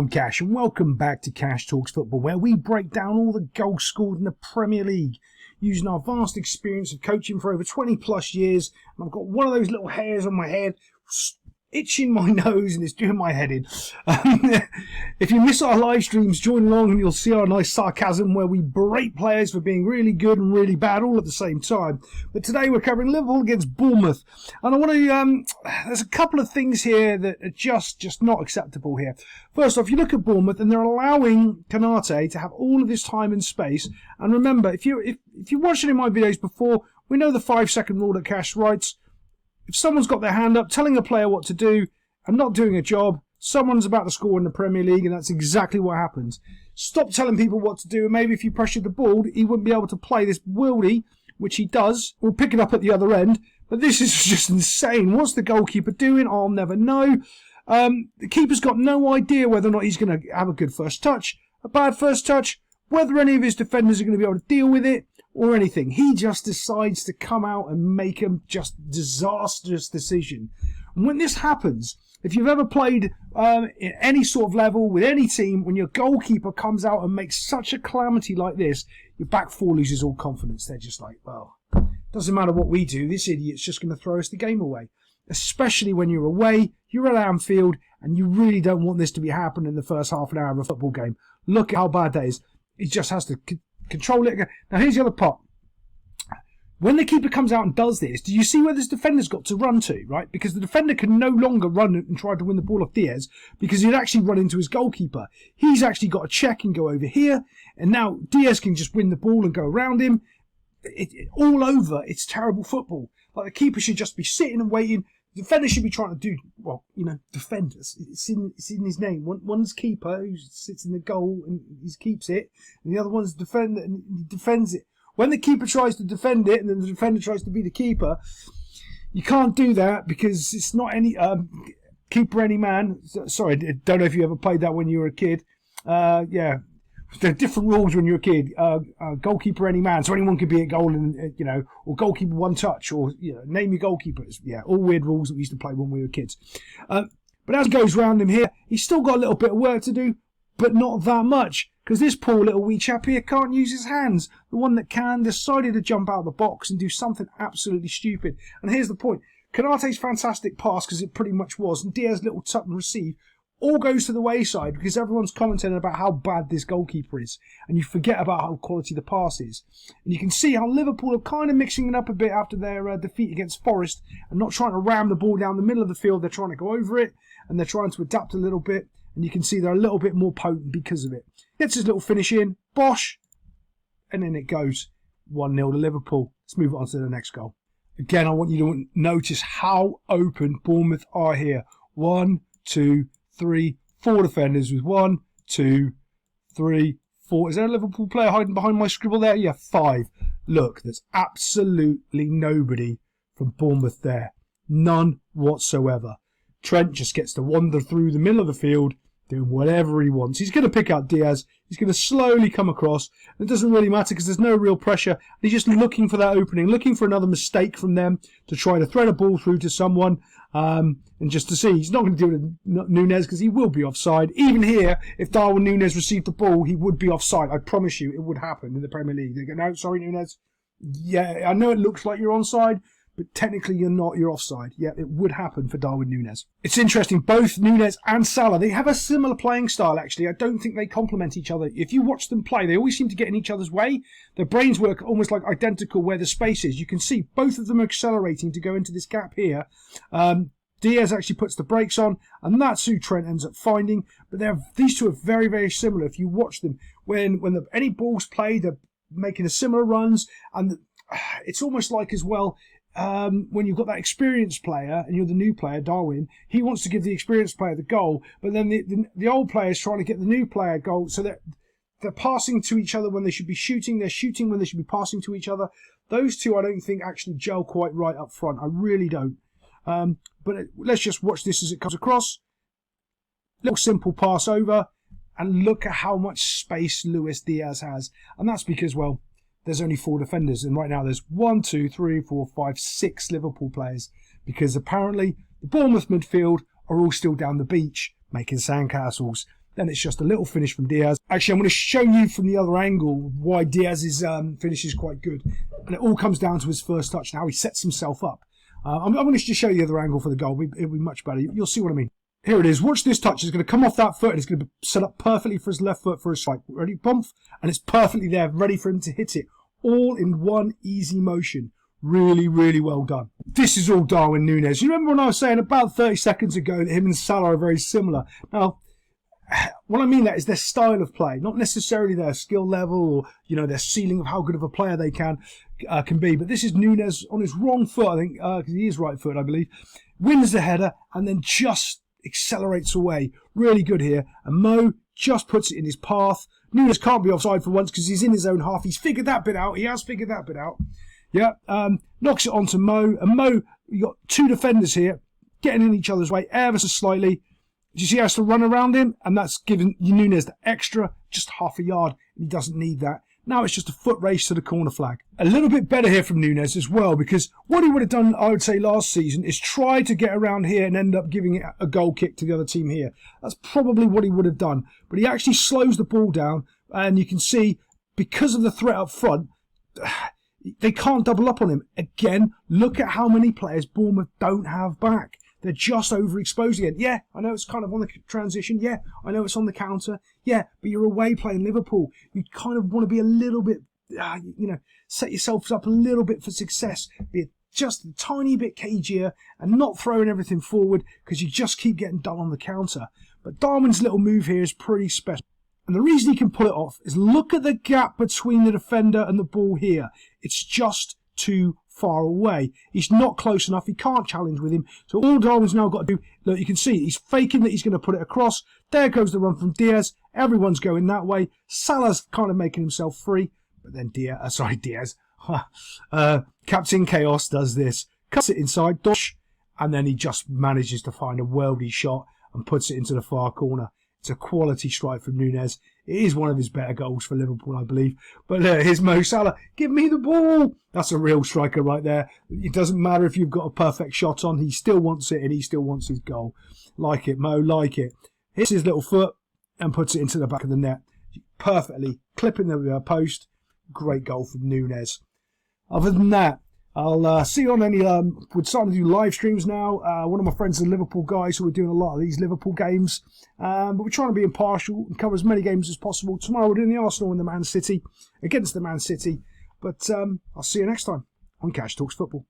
I'm Cash, and welcome back to Cash Talks Football, where we break down all the goals scored in the Premier League using our vast experience of coaching for over 20 plus years. And I've got one of those little hairs on my head itching my nose and it's doing my head in. If you miss our live streams, join along and you'll see our nice sarcasm where we berate players for being really good and really bad all at the same time. But today we're covering Liverpool against Bournemouth, and I want to there's a couple of things here that are just not acceptable here. First off, you look at Bournemouth and they're allowing Canine to have all of this time and space. And remember, if you watched any of my videos before, we know the 5-second rule that Cash writes. If someone's got their hand up telling a player what to do and not doing a job, someone's about to score in the Premier League, and that's exactly what happens. Stop telling people what to do, and maybe if you pressured the ball, he wouldn't be able to play this wildy, which he does, or pick it up at the other end. But this is just insane. What's the goalkeeper doing? I'll never know. The keeper's got no idea whether or not he's going to have a good first touch, a bad first touch, whether any of his defenders are going to be able to deal with it, or anything. He just decides to come out and make a just disastrous decision. And when this happens, if you've ever played in any sort of level with any team, when your goalkeeper comes out and makes such a calamity like this, your back four loses all confidence. They're just like, well, doesn't matter what we do, this idiot's just going to throw us the game away. Especially when you're away, you're at Anfield, and you really don't want this to be happening in the first half an hour of a football game. Look at how bad that is. He just has to control it. Now here's the other part. When the keeper comes out and does this, do you see where this defender's got to run to, right? Because the defender can no longer run and try to win the ball off Diaz because he'd actually run into his goalkeeper. He's actually got to check and go over here, and now Diaz can just win the ball and go around him. All over, it's terrible football. Like, the keeper should just be sitting and waiting. The defender should be trying to do, well, defend us. It's in his name. One's keeper, who sits in the goal and he keeps it, and the other one's defender and he defends it. When the keeper tries to defend it and then the defender tries to be the keeper, you can't do that because it's not any keeper any man. Sorry, I don't know if you ever played that when you were a kid. Yeah. There are different rules when you're a kid. Goalkeeper any man, so anyone could be a goal, and or goalkeeper one touch, or name your goalkeepers. Yeah, all weird rules that we used to play when we were kids. But as goes round him here, he's still got a little bit of work to do, but not that much, because this poor little wee chap here can't use his hands. The one that can decided to jump out of the box and do something absolutely stupid. And here's the point: Canate's fantastic pass, because it pretty much was, and Diaz's little tuck and receive, all goes to the wayside because everyone's commenting about how bad this goalkeeper is, and you forget about how quality the pass is. And you can see how Liverpool are kind of mixing it up a bit after their defeat against Forest, and not trying to ram the ball down the middle of the field. They're trying to go over it, and they're trying to adapt a little bit, and you can see they're a little bit more potent because of it. Gets his little finish in, bosh, and then it goes 1-0 to Liverpool. Let's move on to the next goal. Again, I want you to notice how open Bournemouth are here. 1, 2, 3, 4 defenders with 1, 2, 3, 4. Is there a Liverpool player hiding behind my scribble there? Yeah, 5. Look, there's absolutely nobody from Bournemouth there. None whatsoever. Trent just gets to wander through the middle of the field, doing whatever he wants. He's going to pick out Diaz. He's going to slowly come across. It doesn't really matter because there's no real pressure. He's just looking for that opening, looking for another mistake from them to try to thread a ball through to someone. And just to see, he's not going to do it with Núñez because he will be offside. Even here, if Darwin Núñez received the ball, he would be offside. I promise you it would happen in the Premier League. They go, no, sorry, Núñez. Yeah, I know it looks like you're onside, but technically you're not, you're offside. Yeah, it would happen for Darwin Núñez. It's interesting, both Núñez and Salah, they have a similar playing style, actually. I don't think they complement each other. If you watch them play, they always seem to get in each other's way. Their brains work almost like identical where the space is. You can see both of them are accelerating to go into this gap here. Diaz actually puts the brakes on, and that's who Trent ends up finding. But these two are very, very similar. If you watch them, when any ball's played, they're making a similar runs, and it's almost like as well, when you've got that experienced player and you're the new player, Darwin, he wants to give the experienced player the goal, but then the old player is trying to get the new player a goal, so they're passing to each other when they should be shooting, they're shooting when they should be passing to each other. Those two I don't think actually gel quite right up front. I really don't. But let's just watch this as it comes across. Little simple pass over, and look at how much space Luis Diaz has. And that's because, well, there's only 4 defenders, and right now there's 1, 2, 3, 4, 5, 6 Liverpool players, because apparently the Bournemouth midfield are all still down the beach making sandcastles. Then it's just a little finish from Diaz. Actually, I'm going to show you from the other angle why Diaz's finish is quite good. And it all comes down to his first touch and how he sets himself up. I'm going to just show you the other angle for the goal. It'll be much better. You'll see what I mean. Here it is. Watch this touch. It's going to come off that foot and it's going to be set up perfectly for his left foot for a strike. Ready? Bump. And it's perfectly there, ready for him to hit it. All in one easy motion. Really, really well done. This is all Darwin Núñez. You remember when I was saying about 30 seconds ago that him and Salah are very similar? Now, what I mean that is their style of play, not necessarily their skill level or, their ceiling of how good of a player they can be. But this is Núñez on his wrong foot, I think, because he is right foot, I believe. Wins the header and then just accelerates away. Really good here. And Mo just puts it in his path. Núñez can't be offside for once because he's in his own half. He's figured that bit out. He has figured that bit out. Yeah, knocks it onto Mo. And Mo, you've got two defenders here getting in each other's way ever so slightly. Do you see how he has to run around him? And that's given Núñez the extra, just half a yard. And he doesn't need that. Now it's just a foot race to the corner flag. A little bit better here from Núñez as well, because what he would have done, I would say, last season is try to get around here and end up giving it a goal kick to the other team here. That's probably what he would have done. But he actually slows the ball down, and you can see, because of the threat up front, they can't double up on him. Again, look at how many players Bournemouth don't have back. They're just overexposed again. Yeah, I know it's kind of on the transition. Yeah, I know it's on the counter. Yeah, but you're away playing Liverpool. You kind of want to be a little bit, set yourselves up a little bit for success. Be just a tiny bit cagier and not throwing everything forward because you just keep getting done on the counter. But Darwin's little move here is pretty special. And the reason he can pull it off is look at the gap between the defender and the ball here. It's just too far away. He's not close enough. He can't challenge with him. So all Darwin's now got to do, look, you can see he's faking that he's going to put it across. There goes the run from Diaz. Everyone's going that way. Salah's kind of making himself free. But then Diaz. Captain Chaos does this. Cuts it inside, dosh, and then he just manages to find a worldy shot and puts it into the far corner. It's a quality strike from Núñez. It is one of his better goals for Liverpool, I believe. But here's Mo Salah. Give me the ball. That's a real striker right there. It doesn't matter if you've got a perfect shot on. He still wants it and he still wants his goal. Like it, Mo, like it. Hits his little foot and puts it into the back of the net. Perfectly. Clipping the post. Great goal from Núñez. Other than that, I'll see you on any... we're starting to do live streams now. One of my friends is a Liverpool guy, so we're doing a lot of these Liverpool games. But we're trying to be impartial and cover as many games as possible. Tomorrow we're doing the Arsenal and the Man City, against the Man City. But I'll see you next time on Cash Talks Football.